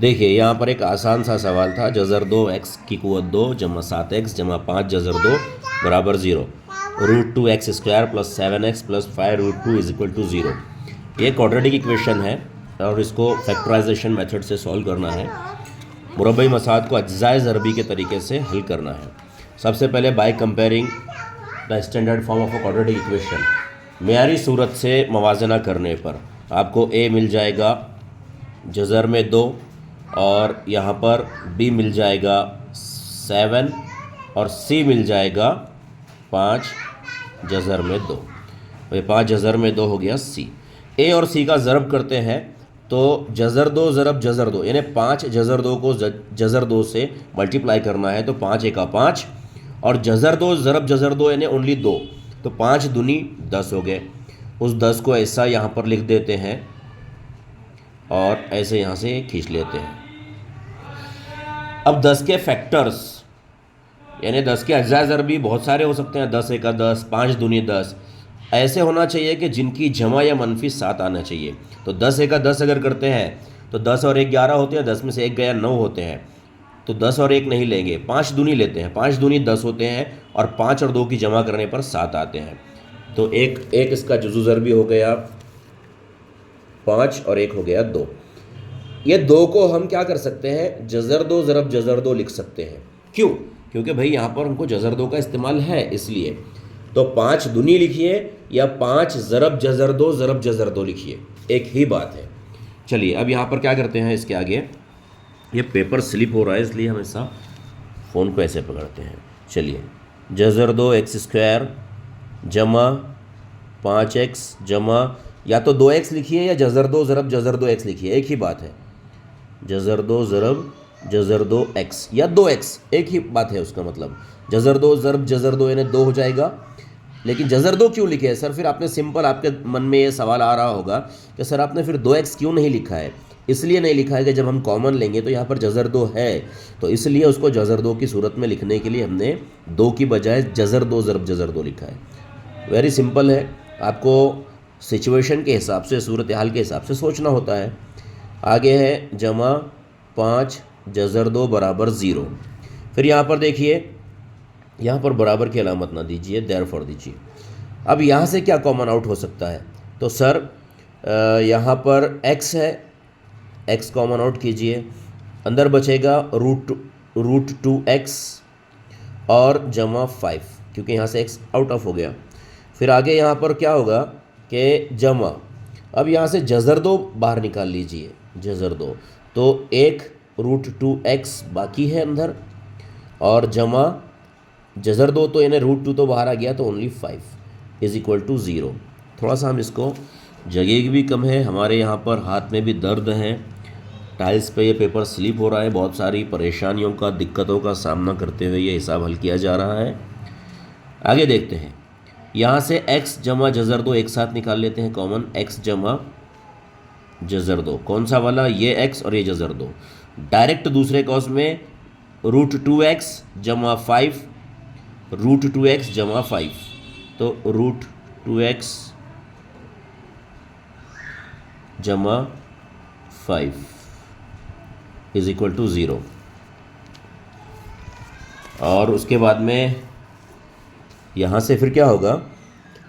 देखिए यहाँ पर एक आसान सा सवाल था, जज़र 2x की कुवत 2 जमा 7x जमा 5 जज़र 2 बराबर 0, √2x² plus 7x plus 5√2 is equal to 0। ये क्वाड्रेटिक इक्वेशन है और इसको फैक्टराइजेशन मेथड से सॉल्व करना है। मुरब्बई मसाद को अज्जाए ज़रबी के तरीके से हल करना है। सबसे पहले by comparing the standard form of a quadratic equation, मेयारी सूरत से मवाजना करने पर आपको a मिल जाएगा जज़र में 2 और यहाँ पर b मिल जाएगा 7 और c मिल जाएगा 5 जज़र में 2। भाई 5 जज़र में 2 हो गया c। a और c का ज़रब करते हैं तो जज़र 2 ज़रब जज़र 2 यानी 5 जज़र 2 को जज़र 2 से मल्टीप्लाई करना है तो 5 एका 5 और जज़र 2 ज़रब जज़र 2 यानी ओनली 2, तो 5 दूनी 10 हो गए। उस 10 को ऐसा यहाँ पर लिख देते हैं और ऐसे यहाँ से खींच लेते हैं। अब 10 के फैक्टर्स यानी 10 के अज्जाए ज़रबी बहुत सारे हो सकते हैं, 10 एका 10, 5 दूनी 10, ऐसे होना चाहिए कि जिनकी जमा या मनफी 7 आना चाहिए। तो 10 एका 10 अगर करते हैं तो 10 और 1 11 होते हैं, 10 में से 1 गया 9 होते हैं, तो 10 और 1 नहीं लेंगे, 5 दूनी लेते हैं, 5 दूनी 10 होते हैं और 5 और 2 की जमा करने पर 7 आते हैं। तो एक इसका जुज़ू ज़रबी हो गया 5 और 1 हो गया 2। ये 2 को हम क्या कर सकते हैं, जज़र 2 ज़रब जज़र 2 लिख सकते हैं। क्यों? क्योंकि भाई यहाँ पर हमको जज़र 2 का इस्तेमाल है इसलिए। तो 5 दूनी लिखिए या 5 ज़रब जज़र 2 ज़रब जज़र 2 लिखिए, एक ही बात है। चलिए अब यहाँ पर क्या करते हैं, इसके आगे ये पेपर स्लिप हो रहा है इसलिए हम ऐसा फ़ोन को ऐसे पकड़ते हैं। चलिए जज़र 2 x² जमा 5x जमा, या तो 2x लिखिए या जज़र 2 ज़रब जज़र 2 x लिखिए, एक ही बात है। जज़र 2 ज़रब जज़र 2 x या 2x, एक ही बात है उसका मतलब। जज़र 2 ज़रब जज़र 2 यानी 2 हो जाएगा। लेकिन जज़र 2 क्यों लिखे है सर? फिर आपने सिंपल, आपके मन में ये सवाल आ रहा होगा कि सर आपने फिर 2x क्यों नहीं लिखा है? इसलिए नहीं लिखा है कि जब हम कॉमन लेंगे तो यहाँ पर जज़र 2 है, तो इसलिए उसको जज़र 2 की सूरत में लिखने के लिए हमने 2 की बजाय जज़र 2 ज़रब जज़र 2 लिखा है। वेरी सिंपल है, आपको सिचुएशन के हिसाब से, सूरत हाल के हिसाब से सोचना होता है। आगे है जमा 5 जज़र 2 बराबर 0। फिर यहाँ पर देखिए, यहाँ पर बराबर की अलामत ना दीजिए, देयरफॉर दीजिए। अब यहाँ से क्या कॉमन आउट हो सकता है? तो सर यहाँ पर x है, x कॉमन आउट कीजिए, अंदर बचेगा रूट 2x और जमा 5, क्योंकि यहाँ से x आउट ऑफ हो गया। फिर आगे यहाँ पर क्या होगा कि जमा, अब यहाँ से जज़र 2 बाहर निकाल लीजिए, जज़र 2, तो एक √2x बाकी है अंदर और जमा जज़र 2 तो यानी √2 तो बाहर आ गया, तो ओनली 5 इज़ इक्वल टू 0। थोड़ा सा हम इसको, जगह भी कम है हमारे, यहाँ पर हाथ में भी दर्द है, टाइल्स पे ये पेपर स्लिप हो रहा है, बहुत सारी परेशानियों का, दिक्कतों का सामना करते हुए ये हिसाब हल किया जा रहा है। आगे देखते हैं, यहाँ से x जमा जज़र 2 एक साथ निकाल लेते हैं कॉमन, x जमा जज़र 2, कौन सा वाला? ये x और ये जज़र 2। डायरेक्ट दूसरे कॉस में √2x जमा 5, √2x जमा 5, तो √2x जमा 5 इज इक्वल टू 0। और उसके बाद में यहाँ से फिर क्या होगा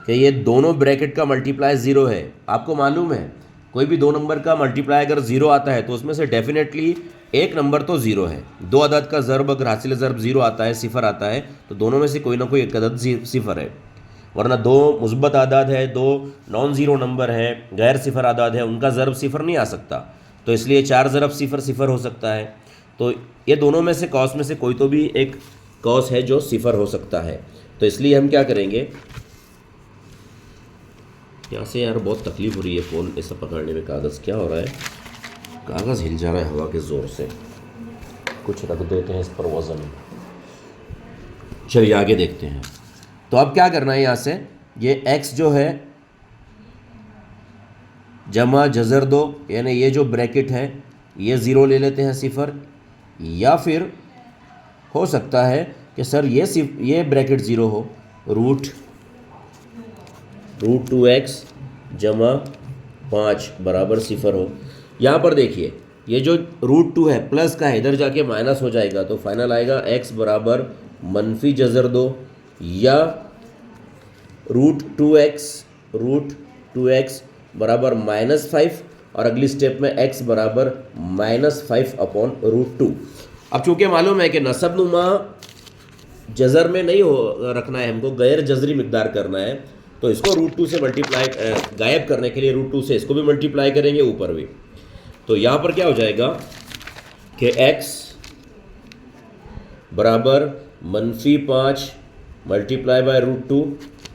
कि ये दोनों ब्रैकेट का मल्टीप्लाई 0 है। आपको मालूम है कोई भी दो नंबर का मल्टीप्लाई अगर 0 आता है तो उसमें से डेफिनेटली एक नंबर तो 0 है। दो अदद का ज़रब अगर हासिल ज़रब 0 आता है, सिफ़र आता है, तो दोनों में से कोई ना कोई एक अदद सिफ़र है। वरना दो मुस्बत आदाद है, दो नॉन ज़ीरो नंबर है, गैर सिफ़र आदाद है, उनका ज़रब सिफ़र नहीं आ सकता। तो इसलिए 4 ज़रब सिफ़र सिफ़र हो सकता है। तो ये दोनों में से कॉस में से कोई तो भी एक कॉस है जो सिफ़र हो सकता है। तो इसलिए हम क्या करेंगे, यहाँ से यार बहुत तकलीफ़ हो रही है फ़ोन ऐसा पकड़ने में। कागज़ क्या हो रहा है, कागज़ हिल जा रहा है हवा के ज़ोर से। कुछ रख देते हैं इस पर वज़न। चलिए आगे देखते हैं। तो अब क्या करना है, यहाँ से ये x जो है जमा जज़र 2, यानी ये जो ब्रैकेट है ये 0 ले लेते हैं सिफ़र, या फिर हो सकता है कि सर ये ब्रैकेट 0 हो, √2x जमा 5 बराबर सिफ़र हो। यहाँ पर देखिए ये जो √2 है प्लस का है, इधर जाके माइनस हो जाएगा, तो फाइनल आएगा x बराबर मनफी जज़र 2 या √2x बराबर -5, और अगली स्टेप में x बराबर -5/√2। अब चूँकि मालूम है कि नसबनुमा जज़र में नहीं हो रखना है हमको, गैर जज़री मिकदार करना है, तो इसको √2 से मल्टीप्लाई गायब करने के लिए √2 से इसको भी मल्टीप्लाई करेंगे ऊपर भी। तो यहाँ पर क्या हो जाएगा कि x बराबर -5 मल्टीप्लाई बाय √2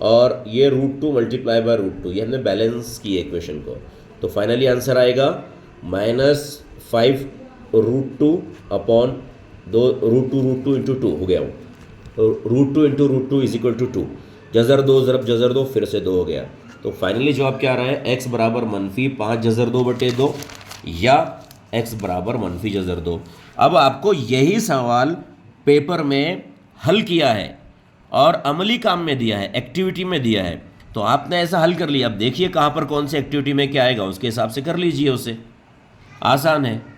और ये √2 मल्टीप्लाई बाय √2, ये हमने बैलेंस की इक्वेशन को। तो फाइनली आंसर आएगा -5√2 अपॉन 2 √2 इंटू 2 हो गया वो, √2 इंटू √2 इज इक्वल टू 2, जज़र 2 ज़रब जज़र 2 फिर से 2 हो गया। तो फाइनली जवाब क्या आ रहा है, x बराबर -5 जज़र 2/2 या x बराबर मनफी जज़र 2। अब आपको यही सवाल पेपर में हल किया है और अमली काम में दिया है, एक्टिविटी में दिया है, तो आपने ऐसा हल कर लिया। अब देखिए कहाँ पर कौन सी एक्टिविटी में क्या आएगा, उसके हिसाब से कर लीजिए उसे, आसान है।